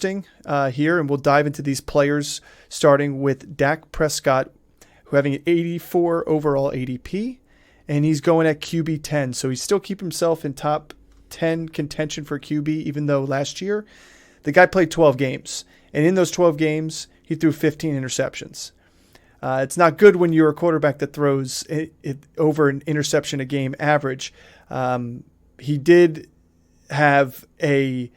here, and we'll dive into these players, starting with Dak Prescott, who having an 84 overall ADP, and he's going at QB 10. So he's still keeping himself in top 10 contention for QB, even though last year the guy played 12 games. And in those 12 games, he threw 15 interceptions. It's not good when you're a quarterback that throws it over an interception a game average. He did have a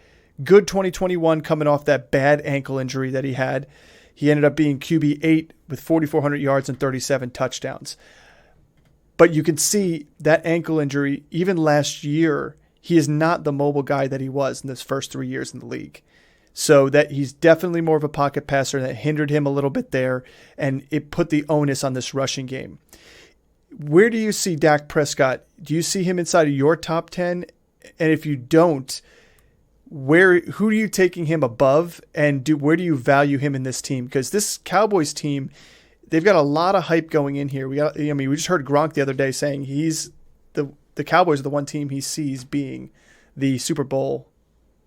good 2021 coming off that bad ankle injury that he had. He ended up being QB 8 with 4,400 yards and 37 touchdowns. But you can see that ankle injury, even last year, he is not the mobile guy that he was in those first 3 years in the league. So that he's definitely more of a pocket passer, and that hindered him a little bit there, and it put the onus on this rushing game. Where do you see Dak Prescott? Do you see him inside of your top 10? And if you don't, who are you taking him above, and where do you value him in this team? Because this Cowboys team, they've got a lot of hype going in here. We just heard Gronk the other day saying the Cowboys are the one team he sees being the Super Bowl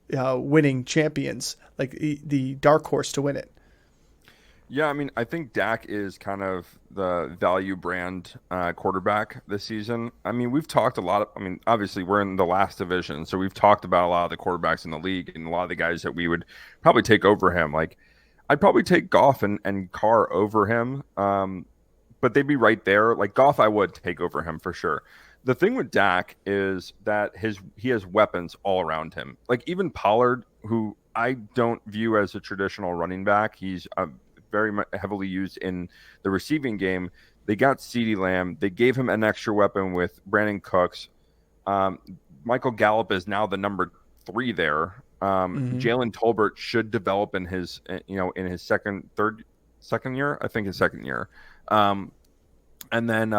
winning champions, like the dark horse to win it. Yeah, I mean, I think Dak is kind of the value brand quarterback this season. I mean, we've talked a lot. Obviously, we're in the last division, so we've talked about a lot of the quarterbacks in the league and a lot of the guys that we would probably take over him. Like, I'd probably take Goff and Carr over him, but they'd be right there. Like, Goff, I would take over him for sure. The thing with Dak is that he has weapons all around him. Like, even Pollard, who I don't view as a traditional running back, he's very heavily used in the receiving game. They got CeeDee Lamb. They gave him an extra weapon with Brandin Cooks. Michael Gallup is now the number 3 there. Jalen Tolbert should develop in his second year. I think his second year. And then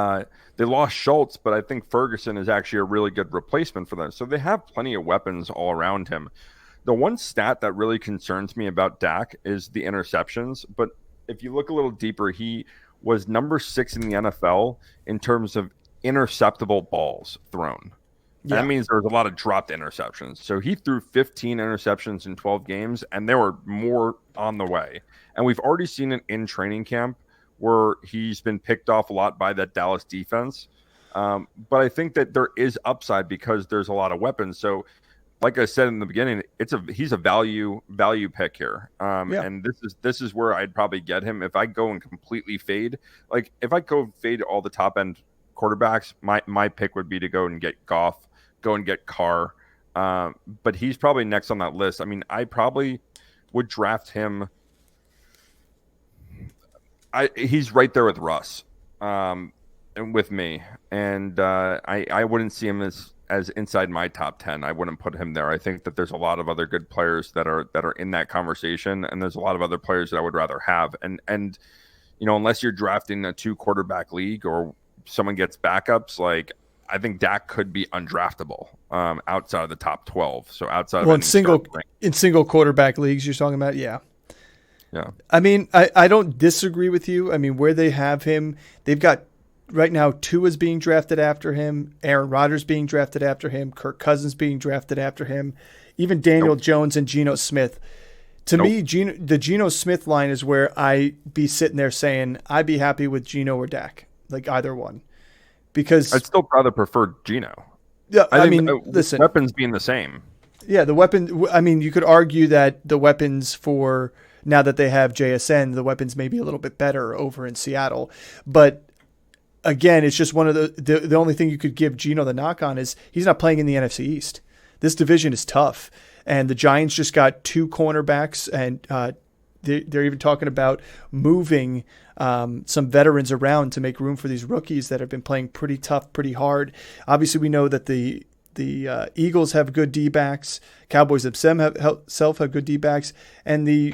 they lost Schultz, but I think Ferguson is actually a really good replacement for them. So they have plenty of weapons all around him. The one stat that really concerns me about Dak is the interceptions. But if you look a little deeper, he was number 6 in the NFL in terms of interceptable balls thrown. Yeah. That means there's a lot of dropped interceptions. So he threw 15 interceptions in 12 games, and there were more on the way. And we've already seen it in training camp, where he's been picked off a lot by that Dallas defense. But I think that there is upside because there's a lot of weapons. So like I said in the beginning, he's a value pick here. And this is where I'd probably get him. If I go and completely fade, like if I go fade all the top end quarterbacks, my pick would be to go and get Goff, go and get Carr. But he's probably next on that list. I mean, I probably would draft him. He's right there with Russ, and with me, and I wouldn't see him as inside my top 10. I wouldn't put him there. I think that there's a lot of other good players that are in that conversation, and there's a lot of other players that I would rather have. And unless you're drafting a 2 quarterback league or someone gets backups, like I think Dak could be undraftable outside of the top 12. So outside of in single quarterback leagues, you're talking about, yeah. Yeah. I mean, I don't disagree with you. I mean, where they have him, they've got right now Tua's being drafted after him, Aaron Rodgers being drafted after him, Kirk Cousins being drafted after him, even Daniel Jones and Geno Smith. To me, the Geno Smith line is where I'd be sitting there saying I'd be happy with Geno or Dak, like either one. Because I'd still rather prefer Geno. Yeah, I mean, listen. Weapons being the same. Yeah, the weapon. I mean, you could argue that the weapons for now that they have JSN, the weapons may be a little bit better over in Seattle. But again, it's just one of the only thing you could give Geno the knock on is he's not playing in the NFC East. This division is tough. And the Giants just got 2 cornerbacks, and they're even talking about moving some veterans around to make room for these rookies that have been playing pretty tough, pretty hard. Obviously, we know that the Eagles have good D-backs, Cowboys themselves have good D-backs, and the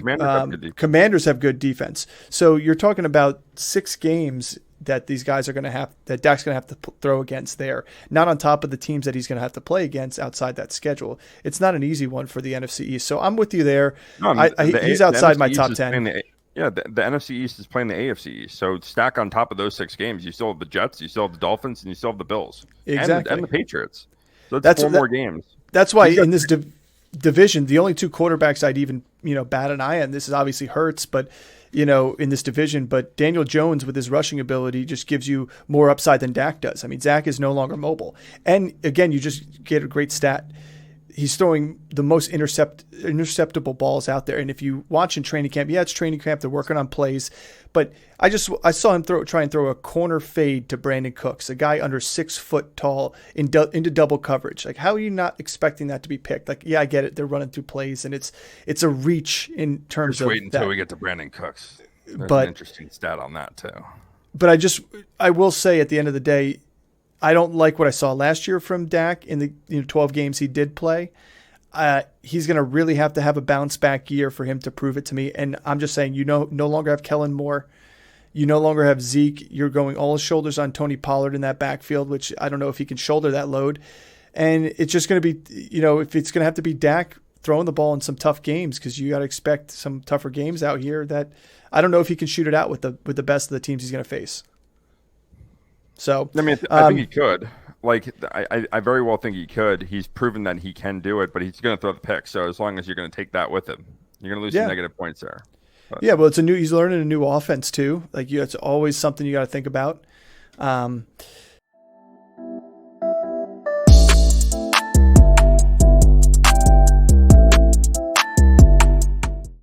Commanders have good defense. So you're talking about 6 games that these guys are going to have, that Dak's going to have to throw against there, not on top of the teams that he's going to have to play against outside that schedule. It's not an easy one for the NFC East. So I'm with you there. No, he's outside my top 10. The NFC East is playing the AFC East. So stack on top of those 6 games, you still have the Jets, you still have the Dolphins, and you still have the Bills. Exactly. And the Patriots. So that's 4 more games. That's why in this division, the only two quarterbacks I'd even, bat an eye on, this is obviously Hurts, but, in this division, but Daniel Jones with his rushing ability just gives you more upside than Dak does. I mean, Zach is no longer mobile. And again, you just get a great stat. He's throwing the most interceptable balls out there. And if you watch in training camp, it's training camp, they're working on plays. But I saw him try and throw a corner fade to Brandin Cooks, a guy under 6 foot tall into double coverage. Like, how are you not expecting that to be picked? Like, yeah, I get it. They're running through plays, and it's a reach in terms of wait until that. we get to Brandin Cooks. There's an interesting stat on that too. But I will say at the end of the day, I don't like what I saw last year from Dak in the 12 games he did play. He's going to really have to have a bounce back year for him to prove it to me. And I'm just saying, no longer have Kellen Moore. You no longer have Zeke. You're going all shoulders on Tony Pollard in that backfield, which I don't know if he can shoulder that load. And it's just going to be, if it's going to have to be Dak throwing the ball in some tough games, because you got to expect some tougher games out here that I don't know if he can shoot it out with the best of the teams he's going to face. So I mean, I think he could. Like, I very well think he could. He's proven that he can do it, but he's going to throw the pick. So as long as you're going to take that with him, you're going to lose some negative points there. But. Yeah, well, he's learning a new offense too. Like, it's always something you got to think about.